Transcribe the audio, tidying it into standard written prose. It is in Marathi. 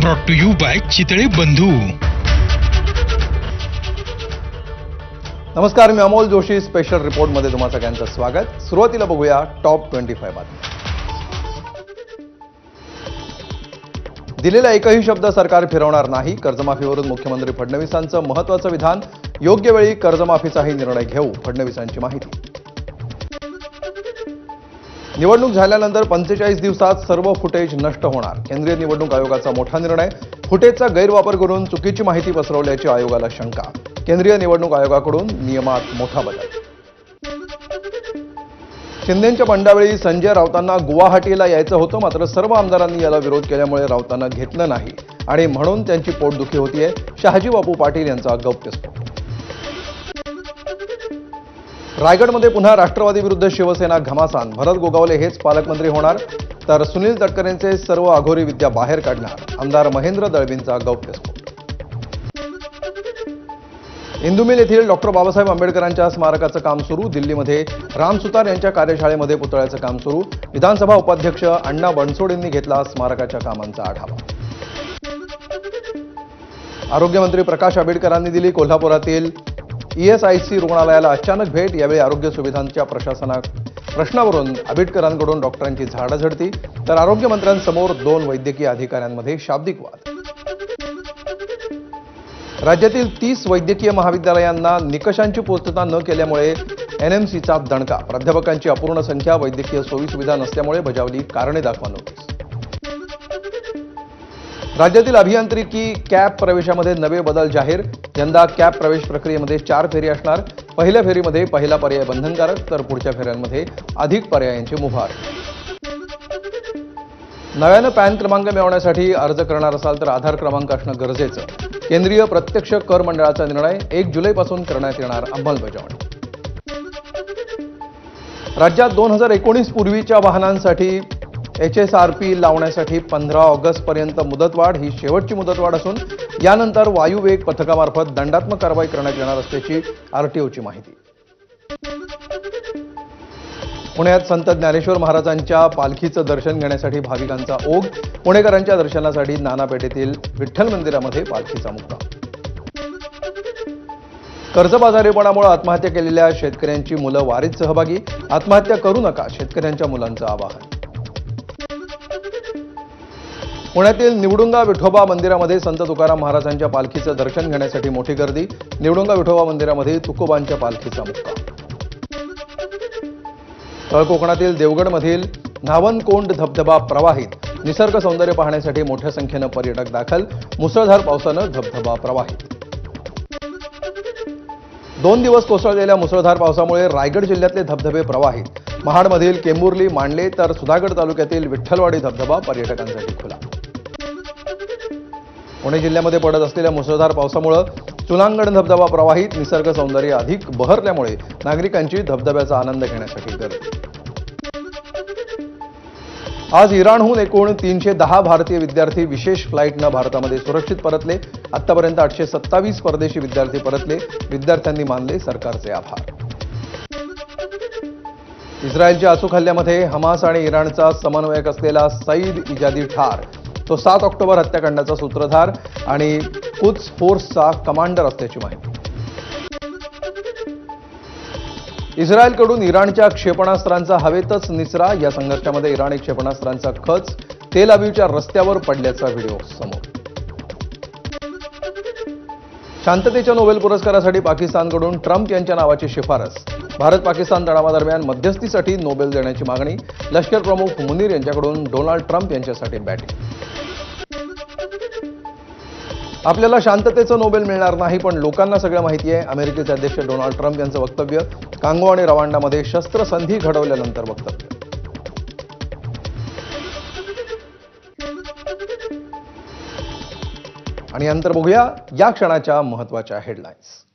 Brought to you by Chitale Bandhu. नमस्कार, मी अमोल जोशी. स्पेशल रिपोर्टमध्ये तुम्हा सगळ्यांचं स्वागत. सुरुवातीला बघूया टॉप 25 बातम्या. दिलेला एकही शब्द सरकार फिरवणार नाही. कर्जमाफीवरून मुख्यमंत्री फडणवीसांचं महत्त्वाचं विधान. योग्य वेळी कर्जमाफीचाही निर्णय घेऊ, फडणवीसांची माहिती. निवडणूक झाल्यानंतर 45 दिवसात सर्व फुटेज नष्ट होणार. केंद्रीय निवडणूक आयोगाचा मोठा निर्णय. फुटेजचा गैरवापर करून चुकीची माहिती पसरवल्याची आयोगाला शंका. केंद्रीय निवडणूक आयोगाकडून नियमात मोठा बदल. शिंदेंच्या बंडावेळी संजय राऊतांना गुवाहाटीला यायचं होतं, मात्र सर्व आमदारांनी याला विरोध केल्यामुळे राऊतांना घेतलं नाही आणि म्हणून त्यांची पोटदुखी होतीये. शहाजी बापू पाटील यांचा गौप्यस्फोट. रायगडमध्ये पुन्हा राष्ट्रवादी विरुद्ध शिवसेना घमासान. भरत गोगावले हेच पालकमंत्री होणार, तर सुनील तटकरेंचे सर्व अघोरी विद्या बाहेर काढणार. आमदार महेंद्र दळवींचा गौप्यस्फोट. इंदुमिल येथील डॉक्टर बाबासाहेब आंबेडकरांच्या स्मारकाचं काम सुरू. दिल्लीमध्ये राम सुतार यांच्या कार्यशाळेमध्ये पुतळ्याचं काम सुरू. विधानसभा उपाध्यक्ष अण्णा बनसोड यांनी घेतला स्मारकाच्या कामांचा आढावा. आरोग्यमंत्री प्रकाश आंबेडकरांनी दिली कोल्हापुरातील ESIC रुग्णालयाला अचानक भेट. यावेळी आरोग्य सुविधांच्या प्रश्नावरून आंबेडकरांकडून डॉक्टरांची झाडाझडती, तर आरोग्यमंत्र्यांसमोर 2 वैद्यकीय अधिकाऱ्यांमध्ये शाब्दिक वाद. राज्यातील 30 वैद्यकीय महाविद्यालयांना निकषांची पूर्तता न केल्यामुळे NMCचा दणका. प्राध्यापकांची अपूर्ण संख्या, वैद्यकीय सोयीसुविधा नसल्यामुळे बजावली कारणे दाखवा नोटीस. राज्यातील अभियांत्रिकी कॅप प्रवेशामध्ये नवे बदल जाहीर. यंदा कॅप प्रवेश प्रक्रियेमध्ये 4 फेरी असणार. पहिल्या फेरीमध्ये पहिला पर्याय बंधनकारक, तर पुढच्या फेऱ्यांमध्ये अधिक पर्यायांची मुभा. नव्यानं पॅन क्रमांक मिळवण्यासाठी अर्ज करणार असाल तर आधार क्रमांक असणं गरजेचं. केंद्रीय प्रत्यक्ष कर मंडळाचा निर्णय. 1 जुलैपासून करण्यात येणार अंमलबजावणी. राज्यात 2019 पूर्वीच्या वाहनांसाठी HSRP लावण्यासाठी 15 ऑगस्टपर्यंत मुदतवाढ. ही शेवटची मुदतवाढ असून यानंतर वायुवेग पथकामार्फत दंडात्मक कारवाई करण्यात येणार असल्याची RTOची माहिती. पुण्यात संत ज्ञानेश्वर महाराजांच्या पालखीचं दर्शन घेण्यासाठी भाविकांचा ओघ. पुणेकरांच्या दर्शनासाठी नानापेठेतील विठ्ठल मंदिरामध्ये पालखीचा मुक्काम. कर्जबाजारीपणामुळे आत्महत्या केलेल्या शेतकऱ्यांची मुलं वारीत सहभागी. आत्महत्या करू नका, शेतकऱ्यांच्या मुलांचं आवाहन. पुण्यातील निवडुंगा विठोबा मंदिरामध्ये संत तुकाराम महाराजांच्या पालखीचं दर्शन घेण्यासाठी मोठी गर्दी. निवडुंगा विठोबा मंदिरामध्ये तुकोबांच्या पालखीचा मुक्काम. तळ कोकणातील देवगडमधील न्हावणकोंड धबधबा प्रवाहित. निसर्ग सौंदर्य पाहण्यासाठी मोठ्या संख्येनं पर्यटक दाखल. मुसळधार पावसानं धबधबा प्रवाहित. 2 दिवस कोसळलेल्या मुसळधार पावसामुळे रायगड जिल्ह्यातले धबधबे प्रवाहित. महाडमधील केंबुर्ली, मांडले, तर सुधागड तालुक्यातील विठ्ठलवाडी धबधबा पर्यटकांसाठी खुला. पुणे जिल्ह्यामध्ये पडत असलेल्या मुसळधार पावसामुळे चुनांगण धबधबा प्रवाहित. निसर्ग सौंदर्य अधिक बहरल्यामुळे नागरिकांची धबधब्याचा आनंद घेण्यासाठी गर्दी. आज इराणहून एकूण 310 भारतीय विद्यार्थी विशेष फ्लाईटनं भारतामध्ये सुरक्षित परतले. आतापर्यंत 827 परदेशी विद्यार्थी परतले. विद्यार्थ्यांनी मानले सरकारचे आभार. इस्रायलच्या अचूक हल्ल्यामध्ये हमास आणि इराणचा समन्वयक असलेला सईद इजादी ठार. तो 7 ऑक्टोबर हत्याकांडाचा सूत्रधार आणि कुद्स फोर्सचा कमांडर असल्याची माहिती. इस्रायलकडून इराणच्या क्षेपणास्त्रांचा हवेतच निचरा. या संघर्षामध्ये इराणी क्षेपणास्त्रांचा खच तेल अवीवच्या रस्त्यावर पडल्याचा व्हिडिओ समोर. शांततेच्या नोबेल पुरस्कारासाठी पाकिस्तानकडून ट्रम्प यांच्या नावाची शिफारस. भारत पाकिस्तान तणावादरम्यान मध्यस्थीसाठी नोबेल देण्याची मागणी. लष्कर प्रमुख मुनीर यांच्याकडून डोनाल्ड ट्रम्प यांच्यासाठी बॅटिंग. आपल्याला शांततेचं नोबेल मिळणार नाही, पण लोकांना सगळं माहिती आहे. अमेरिकेचे अध्यक्ष डोनाल्ड ट्रम्प यांचं वक्तव्य. कांगो आणि रवांडामध्ये शस्त्रसंधी घडवल्यानंतर वक्तव्य. आणि नंतर बघूया या क्षणाच्या महत्त्वाच्या हेडलाईन्स.